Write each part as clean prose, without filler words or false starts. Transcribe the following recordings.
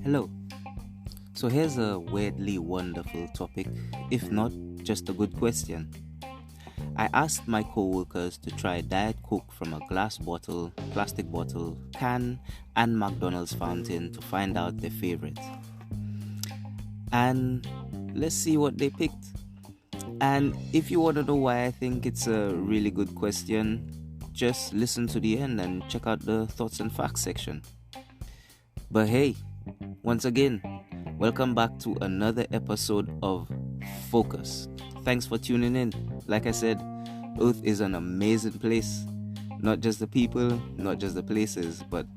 Hello. So here's a weirdly wonderful topic, if not just a good question. I asked my co-workers to try Diet Coke from a glass bottle, plastic bottle, can, and McDonald's fountain to find out their favorite. And let's see what they picked. And if you want to know why I think it's a really good question, just listen to the end and check out the thoughts and facts section. But hey, once again, welcome back to another episode of Focus. Thanks for tuning in. Like I said, Earth is an amazing place. Not just the people, not just the places, but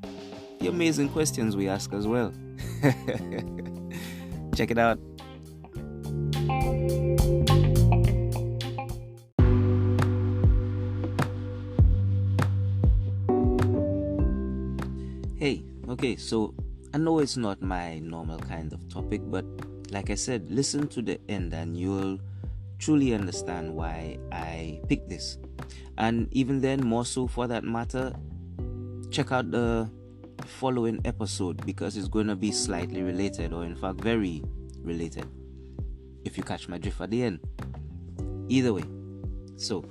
the amazing questions we ask as well. Check it out. Hey, okay, so I know it's not my normal kind of topic, but like I said, listen to the end and you'll truly understand why I picked this. And even then, more so for that matter, check out the following episode because it's going to be slightly related, or in fact very related, if you catch my drift at the end. Either way, so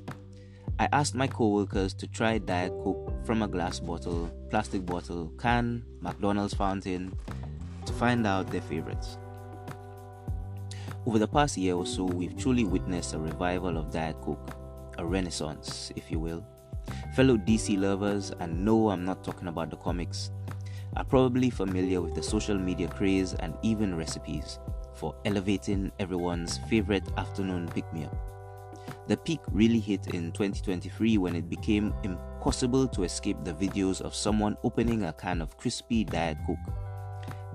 I asked my co-workers to try Diet Coke from a glass bottle, plastic bottle, can, McDonald's fountain to find out their favorites. Over the past year or so, we've truly witnessed a revival of Diet Coke, a renaissance, if you will. Fellow DC lovers, and no, I'm not talking about the comics, are probably familiar with the social media craze and even recipes for elevating everyone's favorite afternoon pick-me-up. The peak really hit in 2023 when it became impossible to escape the videos of someone opening a can of crispy Diet Coke,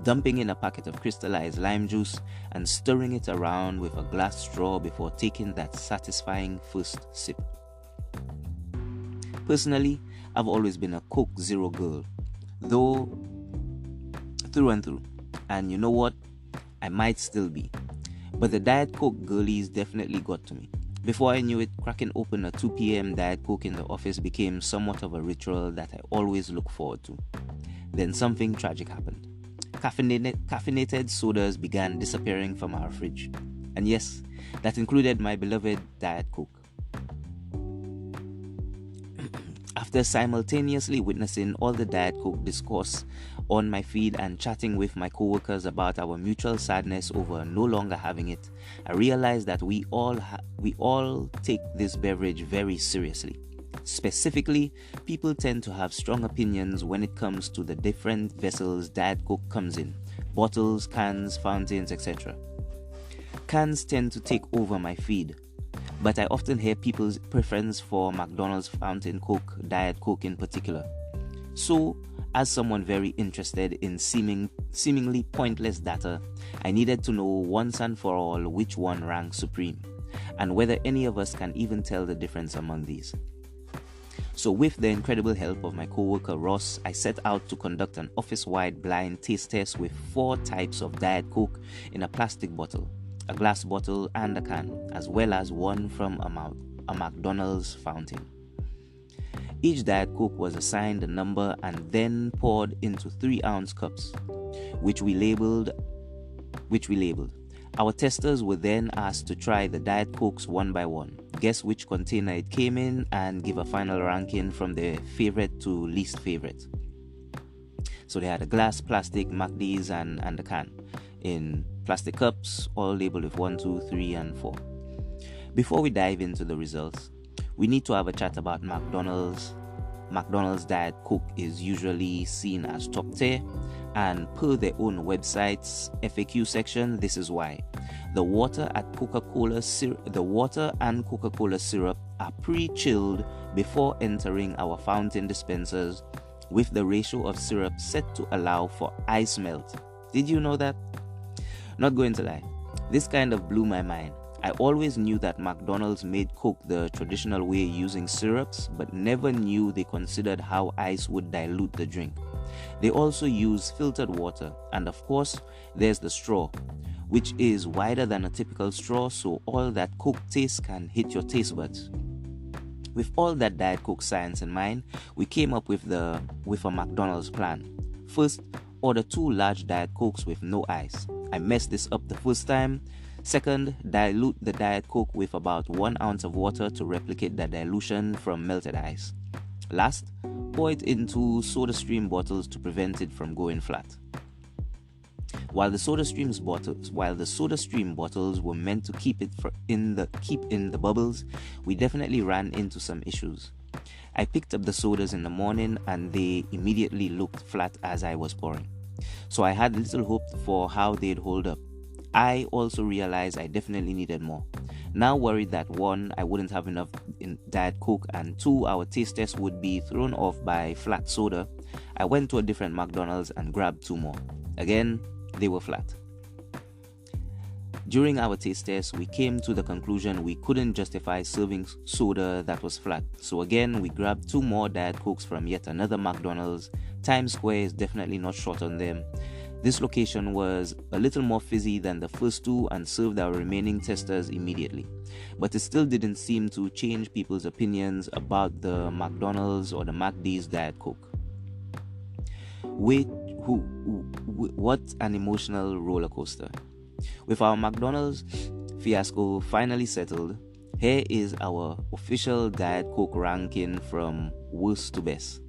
dumping in a packet of crystallized lime juice, and stirring it around with a glass straw before taking that satisfying first sip. Personally, I've always been a Coke Zero girl, though through and through, and you know what? I might still be. But the Diet Coke girlies definitely got to me. Before I knew it, cracking open a 2 p.m. Diet Coke in the office became somewhat of a ritual that I always look forward to. Then something tragic happened. Caffeinated sodas began disappearing from our fridge. And yes, that included my beloved Diet Coke. After simultaneously witnessing all the Diet Coke discourse on my feed and chatting with my coworkers about our mutual sadness over no longer having it, I realized that we all take this beverage very seriously. Specifically, people tend to have strong opinions when it comes to the different vessels Diet Coke comes in: bottles, cans, fountains, etc. Cans tend to take over my feed, but I often hear people's preference for McDonald's fountain Coke, Diet Coke in particular. So, as someone very interested in seemingly pointless data, I needed to know once and for all which one ranks supreme, and whether any of us can even tell the difference among these. So with the incredible help of my co-worker Ross, I set out to conduct an office-wide blind taste test with 4 types of Diet Coke in a plastic bottle, a glass bottle, and a can, as well as one from a McDonald's fountain. Each Diet Coke was assigned a number and then poured into 3-ounce cups, which we labeled. Our testers were then asked to try the Diet Cokes one by one, guess which container it came in, and give a final ranking from their favorite to least favorite. So they had a glass, plastic, McD's, and a can in plastic cups, all labeled with 1, 2, 3, and 4. Before we dive into the results, we need to have a chat about McDonald's. McDonald's Diet Coke is usually seen as top tier, and per their own website's FAQ section, this is why. The water and Coca-Cola syrup are pre-chilled before entering our fountain dispensers, with the ratio of syrup set to allow for ice melt. Did you know that? Not going to lie, this kind of blew my mind. I always knew that McDonald's made Coke the traditional way using syrups, but never knew they considered how ice would dilute the drink. They also use filtered water, and of course, there's the straw, which is wider than a typical straw, so all that Coke taste can hit your taste buds. With all that Diet Coke science in mind, we came up with a McDonald's plan. First, order 2 large Diet Cokes with no ice. I messed this up the first time. Second, dilute the Diet Coke with about 1 ounce of water to replicate the dilution from melted ice. Last, pour it into SodaStream bottles to prevent it from going flat. While the SodaStream bottles were meant to keep in the bubbles, we definitely ran into some issues. I picked up the sodas in the morning and they immediately looked flat as I was pouring. So I had little hope for how they'd hold up. I also realized I definitely needed more. Now worried that 1, I wouldn't have enough in Diet Coke, and 2, our taste test would be thrown off by flat soda, I went to a different McDonald's and grabbed 2 more. Again, they were flat. During our taste test, we came to the conclusion we couldn't justify serving soda that was flat. So again, we grabbed 2 more Diet Cokes from yet another McDonald's. Times Square is definitely not short on them. This location was a little more fizzy than the first 2 and served our remaining testers immediately. But it still didn't seem to change people's opinions about the McDonald's or the McD's Diet Coke. What an emotional roller coaster. With our McDonald's fiasco finally settled, here is our official Diet Coke ranking from worst to best.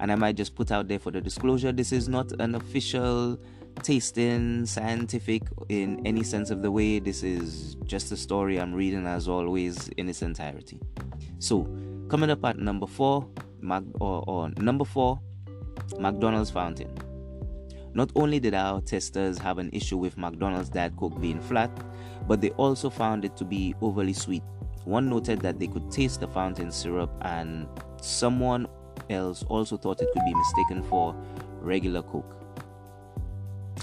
And I might just put out there for the disclosure, this is not an official tasting scientific in any sense of the way. This is just a story I'm reading as always in its entirety. So coming up at number 4, McDonald's Fountain. Not only did our testers have an issue with McDonald's Diet Coke being flat, but they also found it to be overly sweet. One noted that they could taste the fountain syrup, and someone else also thought it could be mistaken for regular Coke.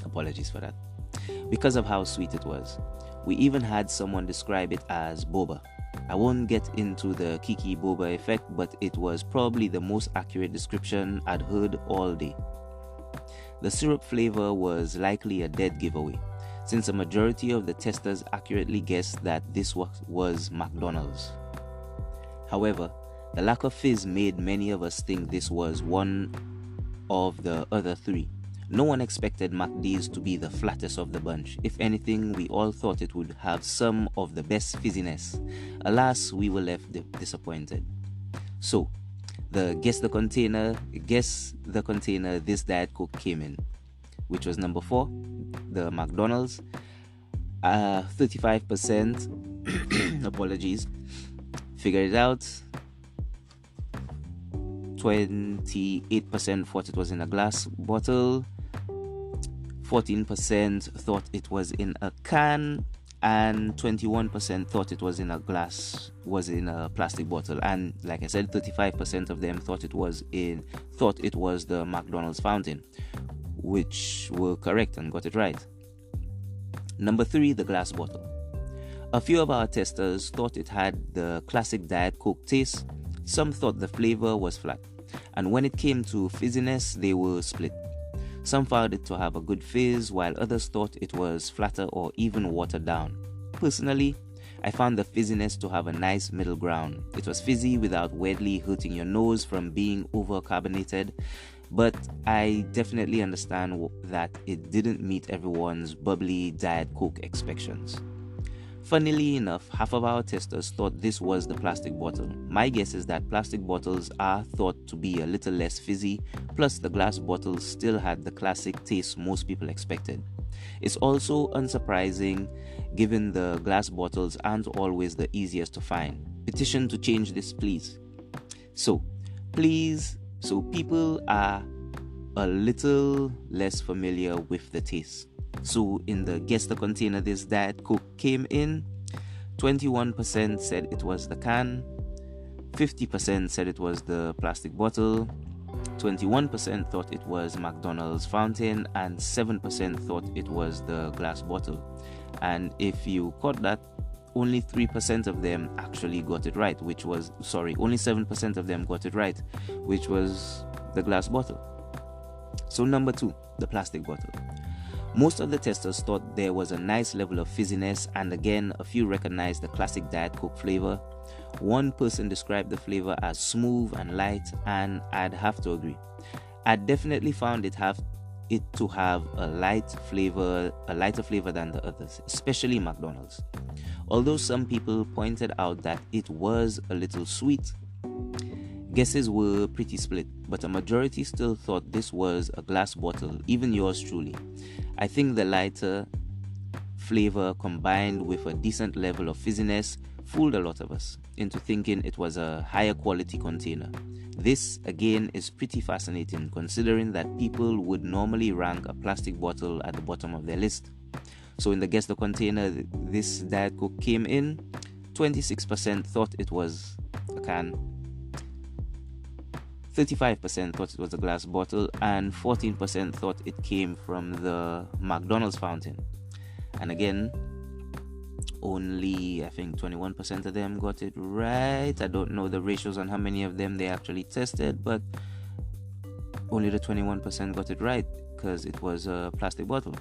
Apologies for that. Because of how sweet it was. We even had someone describe it as boba. I won't get into the Kiki boba effect, but it was probably the most accurate description I'd heard all day. The syrup flavor was likely a dead giveaway, since a majority of the testers accurately guessed that this was McDonald's. However, the lack of fizz made many of us think this was one of the other 3. No one expected McD's to be the flattest of the bunch. If anything, we all thought it would have some of the best fizziness. Alas, we were left disappointed. So, guess the container this Diet Coke came in, which was number 4, the McDonald's, 35%. Apologies. Figure it out. 28% thought it was in a glass bottle, 14% thought it was in a can, and 21% thought it was in a plastic bottle. And like I said, 35% of them thought it was the McDonald's fountain, which were correct and got it right. Number 3, the glass bottle. A few of our testers thought it had the classic Diet Coke taste. Some thought the flavor was flat, and when it came to fizziness, they were split. Some found it to have a good fizz, while others thought it was flatter or even watered down. Personally, I found the fizziness to have a nice middle ground. It was fizzy without weirdly hurting your nose from being over-carbonated, but I definitely understand that it didn't meet everyone's bubbly Diet Coke expectations. Funnily enough, half of our testers thought this was the plastic bottle. My guess is that plastic bottles are thought to be a little less fizzy, plus the glass bottles still had the classic taste most people expected. It's also unsurprising given the glass bottles aren't always the easiest to find. Petition to change this, please. So people are a little less familiar with the taste. So in the guess the container this Diet Coke came in, 21% said it was the can, 50% said it was the plastic bottle, 21% thought it was McDonald's fountain, and 7% thought it was the glass bottle. And if you caught that, only 3% of them actually got it right, only 7% of them got it right, which was the glass bottle. So number 2, the plastic bottle. Most of the testers thought there was a nice level of fizziness, and again, a few recognized the classic Diet Coke flavor. One person described the flavor as smooth and light, and I'd have to agree. I definitely found it to have a lighter flavor than the others, especially McDonald's. Although some people pointed out that it was a little sweet, guesses were pretty split, but a majority still thought this was a glass bottle, even yours truly. I think the lighter flavor combined with a decent level of fizziness fooled a lot of us into thinking it was a higher quality container. This, again, is pretty fascinating considering that people would normally rank a plastic bottle at the bottom of their list. So in the Guess the Container this Diet Coke came in, 26% thought it was a can, 35% thought it was a glass bottle, and 14% thought it came from the McDonald's fountain. And again, only I think 21% of them got it right. I don't know the ratios on how many of them they actually tested, but only the 21% got it right because it was a plastic bottle.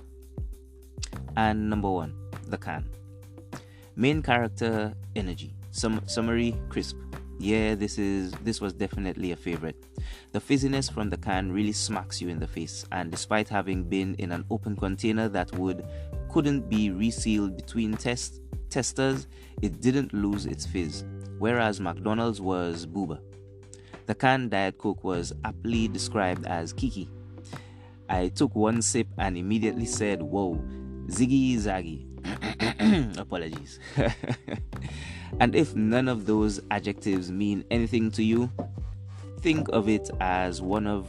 And number 1, the can. Main character, energy. Summary, crisp. Yeah, this was definitely a favorite. The fizziness from the can really smacks you in the face, and despite having been in an open container that couldn't be resealed between testers, it didn't lose its fizz, whereas McDonald's was booba. The canned Diet Coke was aptly described as kiki. I took one sip and immediately said, whoa, ziggy zaggy. Apologies. And if none of those adjectives mean anything to you, think of it as one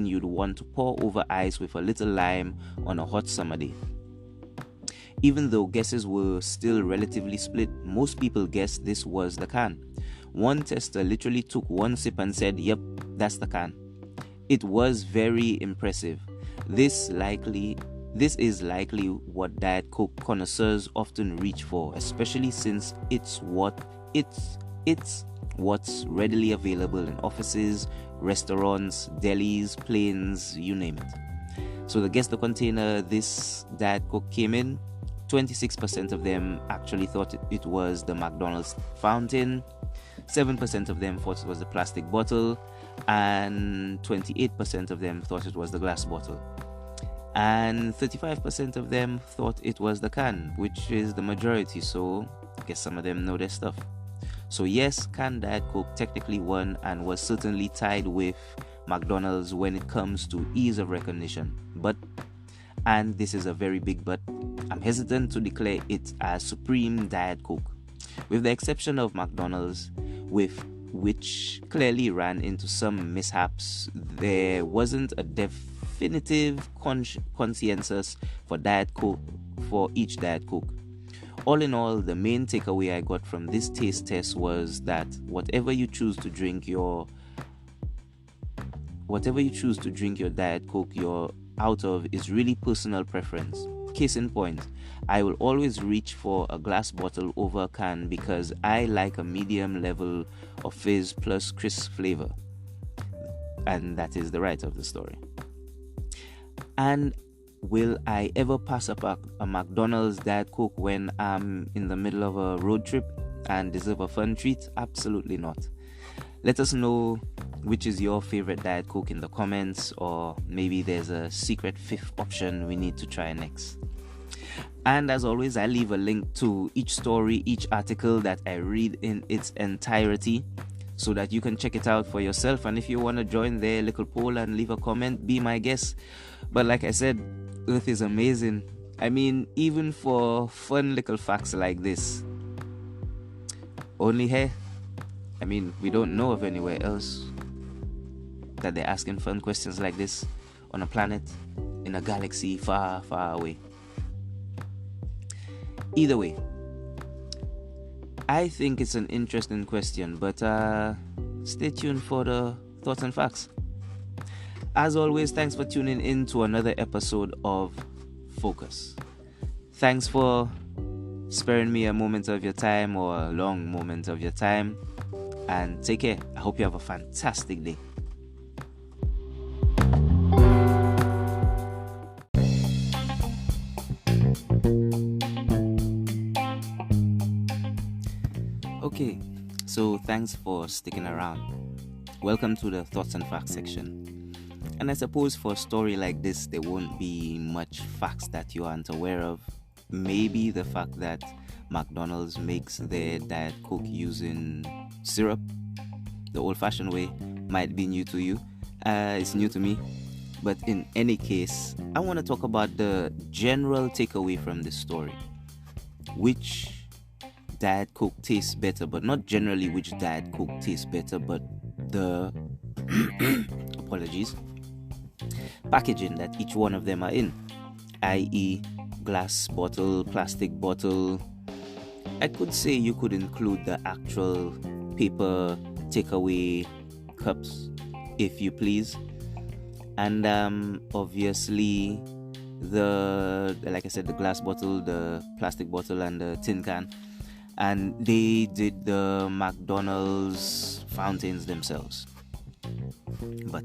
you'd want to pour over ice with a little lime on a hot summer day. Even though guesses were still relatively split, most people guessed this was the can. One tester literally took one sip and said, yep, that's the can. It was very impressive. This is likely what Diet Coke connoisseurs often reach for, especially since it's what's readily available in offices, restaurants, delis, planes, you name it. So the Guess the Container this Diet Coke came in, 26% of them actually thought it was the McDonald's fountain, 7% of them thought it was the plastic bottle, and 28% of them thought it was the glass bottle. And 35% of them thought it was the can, which is the majority, so I guess some of them know their stuff. So yes, canned Diet Coke technically won and was certainly tied with McDonald's when it comes to ease of recognition. But, and this is a very big but, I'm hesitant to declare it as Supreme Diet Coke. With the exception of McDonald's, which clearly ran into some mishaps, there wasn't a definitive consensus for Diet Coke for each Diet Coke. All in all, the main takeaway I got from this taste test was that whatever you choose to drink your Diet Coke you're out of is really personal preference. Case in point, I will always reach for a glass bottle over a can because I like a medium level of fizz plus crisp flavor. And that is the right of the story. And will I ever pass up a McDonald's Diet Coke when I'm in the middle of a road trip and deserve a fun treat? Absolutely not. Let us know which is your favorite Diet Coke in the comments, or maybe there's a secret fifth option we need to try next. And as always, I leave a link to each story, each article that I read in its entirety, so that you can check it out for yourself. And if you want to join their little poll and leave a comment, be my guest. But like I said, Earth is amazing. I mean, even for fun little facts like this, only here. I mean, we don't know of anywhere else that they're asking fun questions like this on a planet in a galaxy far, far away. Either way, I think it's an interesting question, but stay tuned for the thoughts and facts. As always, thanks for tuning in to another episode of Focus. Thanks for sparing me a moment of your time, or a long moment of your time, and take care. I hope you have a fantastic day. thanks for sticking around. Welcome to the Thoughts and Facts section. And I suppose for a story like this, there won't be much facts that you aren't aware of. Maybe the fact that McDonald's makes their Diet Coke using syrup, the old-fashioned way, might be new to you. It's new to me. But in any case, I want to talk about the general takeaway from this story. Which Diet Coke tastes better, but not generally which Diet Coke tastes better, but the apologies, packaging that each one of them are in, i.e. glass bottle, plastic bottle. I could say you could include the actual paper takeaway cups, if you please. And obviously like I said, the glass bottle, the plastic bottle, and the tin can. And they did the McDonald's fountains themselves. But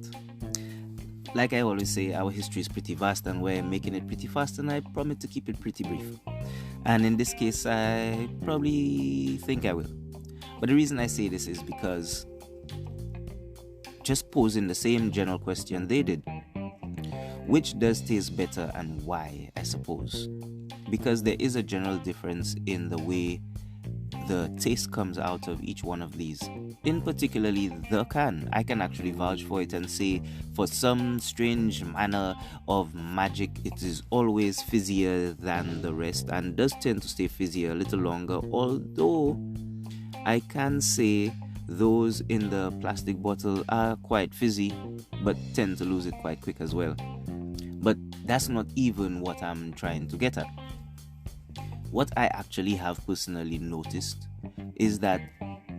like I always say, our history is pretty vast and we're making it pretty fast, and I promise to keep it pretty brief. And in this case, I probably think I will. But the reason I say this is because just posing the same general question they did. Which does taste better and why, I suppose? Because there is a general difference in the way the taste comes out of each one of these. In particularly the can. I can actually vouch for it and say, for some strange manner of magic, it is always fizzier than the rest and does tend to stay fizzier a little longer, although I can say those in the plastic bottle are quite fizzy but tend to lose it quite quick as well. But that's not even what I'm trying to get at. What I actually have personally noticed is that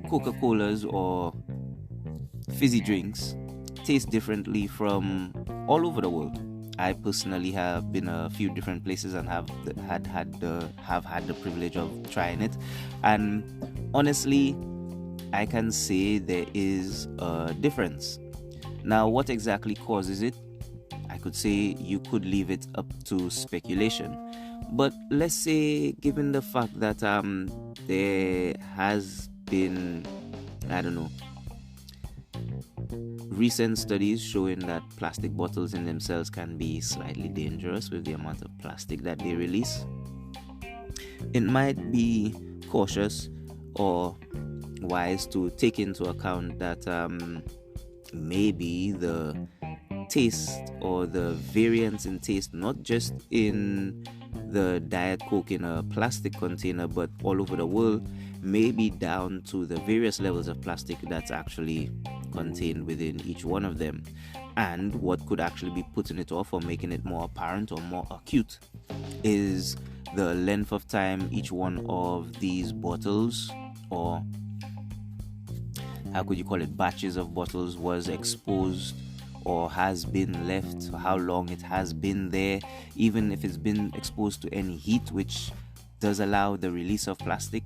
Coca-Colas or fizzy drinks taste differently from all over the world. I personally have been a few different places and have had the privilege of trying it, and honestly, I can say there is a difference. Now, what exactly causes it? I could say you could leave it up to speculation. But let's say, given the fact that there has been, recent studies showing that plastic bottles in themselves can be slightly dangerous with the amount of plastic that they release, it might be cautious or wise to take into account that maybe the taste or the variance in taste, not just in the Diet Coke in a plastic container but all over the world, may be down to the various levels of plastic that's actually contained within each one of them. And what could actually be putting it off or making it more apparent or more acute is the length of time each one of these bottles, or how could you call it, batches of bottles, was exposed or has been left, how long it has been there, even if it's been exposed to any heat, which does allow the release of plastic.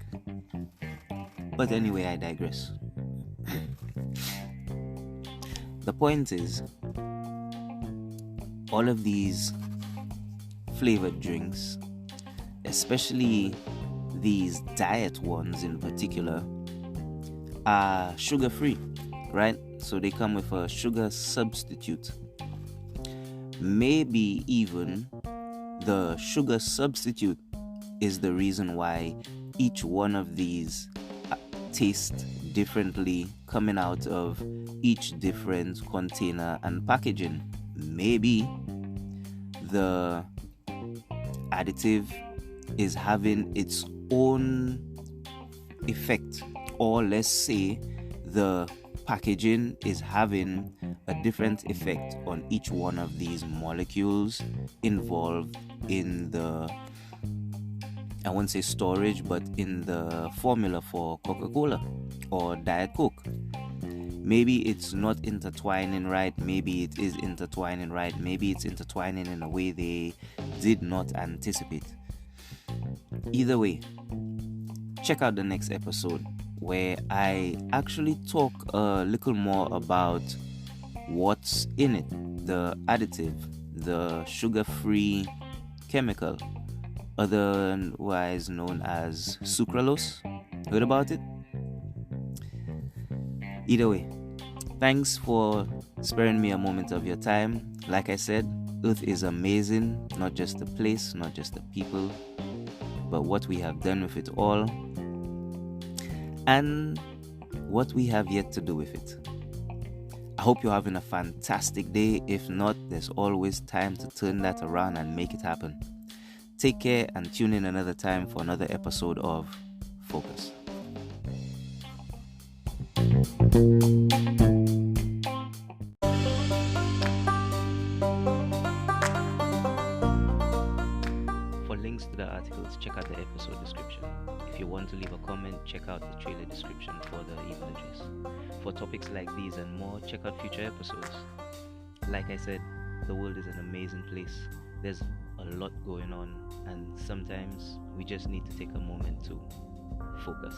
But anyway, I digress. The point is, all of these flavored drinks, especially these diet ones in particular, are sugar-free, right? So they come with a sugar substitute. Maybe even the sugar substitute is the reason why each one of these tastes differently coming out of each different container and packaging. Maybe the additive is having its own effect, or let's say the packaging is having a different effect on each one of these molecules involved in the, I won't say storage, but in the formula for Coca-Cola or Diet Coke. Maybe it's not intertwining right, maybe it is intertwining right, maybe it's intertwining in a way they did not anticipate. Either way, check out the next episode where I actually talk a little more about what's in it, the additive, the sugar-free chemical, otherwise known as sucralose. Heard about it? Either way, thanks for sparing me a moment of your time. Like I said, Earth is amazing, not just the place, not just the people, but what we have done with it all and what we have yet to do with it. I hope you're having a fantastic day. If not, there's always time to turn that around and make it happen. Take care and tune in another time for another episode of Focus. For links to the articles, check out the episode description. If you want to leave a comment, check out the trailer description for the email address. For topics like these and more, check out future episodes. Like I said, the world is an amazing place. There's a lot going on, and sometimes we just need to take a moment to focus.